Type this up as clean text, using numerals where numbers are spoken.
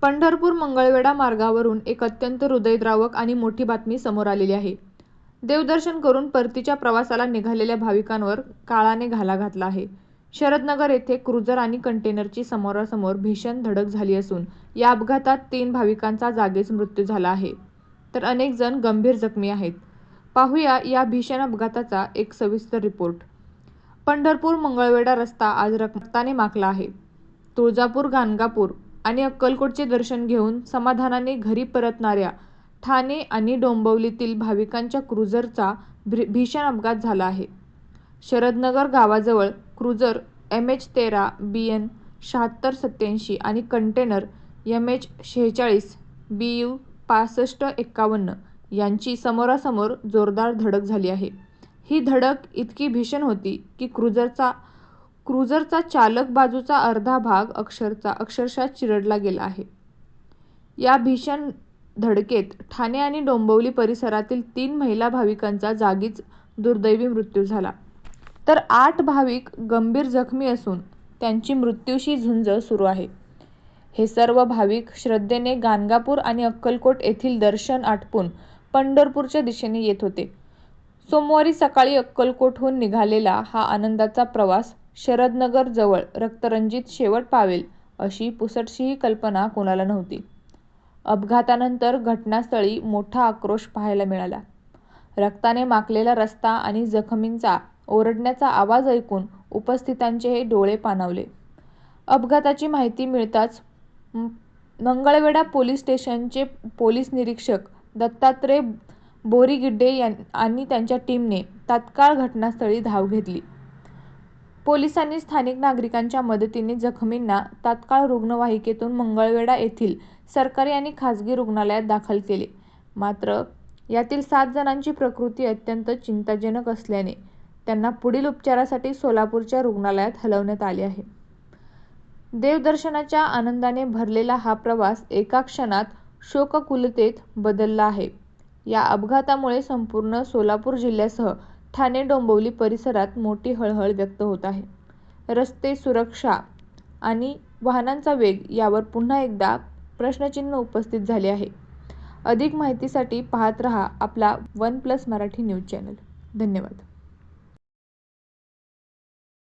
पंढरपूर मंगळवेढा मार्गावरून एक अत्यंत हृदयद्रावक आणि मोठी बातमी समोर आलेली आहे. देवदर्शन करून परतीच्या प्रवासाला निघालेल्या भाविकांवर काळाने घाला घातला आहे. शरदनगर येथे क्रुझर आणि कंटेनरची समोरासमोर भीषण धडक झाली असून या अपघातात 3 भाविकांचा जागीच मृत्यू झाला आहे, तर अनेक जण गंभीर जखमी आहेत. पाहूया या भीषण अपघाताचा एक सविस्तर रिपोर्ट. पंढरपूर मंगळवेढा रस्ता आज रक्ताने माखला आहे. तुळजापूर, गाणगापूर आणि अक्कलकोटचे दर्शन घेऊन समाधानाने घरी परतणाऱ्या ठाणे आणि डोंबिवलीतील भाविकांच्या क्रुझरचा भीषण अपघात झाला आहे. शरदनगर गावाजवळ क्रुझर MH13 BN 7687 आणि कंटेनर MH 46 BU 6551 यांची समोरासमोर जोरदार धडक झाली आहे. ही धडक इतकी भीषण होती की क्रुझरचा चालक बाजूचा अर्धा भाग अक्षरशः चिरडला गेला आहे. या भीषण धडकेत ठाणे आणि डोंबिवली परिसरातील 3 महिला भाविकांचा जागीच दुर्दैवी मृत्यू झाला, तर 8 भाविक गंभीर जखमी असून त्यांची मृत्यूशी झुंज सुरू आहे. हे सर्व भाविक श्रद्धेने गाणगापूर आणि अक्कलकोट येथील दर्शन आटपून पंढरपूरच्या दिशेने येत होते. सोमवारी सकाळी अक्कलकोटहून निघालेला हा आनंदाचा प्रवास शरदनगर जवळ रक्तरंजित शेवट पावेल अशी पुसटशीही कल्पना कोणाला नव्हती. अपघातानंतर घटनास्थळी मोठा आक्रोश पाहायला मिळाला. रक्ताने माखलेला रस्ता आणि जखमींचा ओरडण्याचा आवाज ऐकून उपस्थितांचे डोळे पाणावले. अपघाताची माहिती मिळताच मंगळवेढा पोलीस स्टेशनचे पोलीस निरीक्षक दत्तात्रय बोरीगिड्डे आणि त्यांच्या टीमने तात्काळ घटनास्थळी धाव घेतली. पोलिसांनी स्थानिक नागरिकांच्या मदतीने जखमींना तात्काळ रुग्णवाहिकेतून मंगळवेढा येथील सरकारी आणि खासगी रुग्णालयात दाखल केले. मात्र यातील 7 जणांची प्रकृती अत्यंत चिंताजनक असल्याने त्यांना पुढील उपचारासाठी सोलापूरच्या रुग्णालयात हलवण्यात आले आहे. देवदर्शनाच्या आनंदाने भरलेला हा प्रवास एका क्षणात शोककुलतेत बदलला आहे. या अपघातामुळे संपूर्ण सोलापूर जिल्ह्यासह ठाणे डोंबिवली परिसरात मोठी हळहळ व्यक्त होत आहे. रस्ते सुरक्षा आणि वाहनांचा वेग यावर पुन्हा एकदा प्रश्नचिन्ह उपस्थित झाले आहे. अधिक माहितीसाठी पाहत रहा आपला OnePlus मराठी न्यूज चॅनल. धन्यवाद.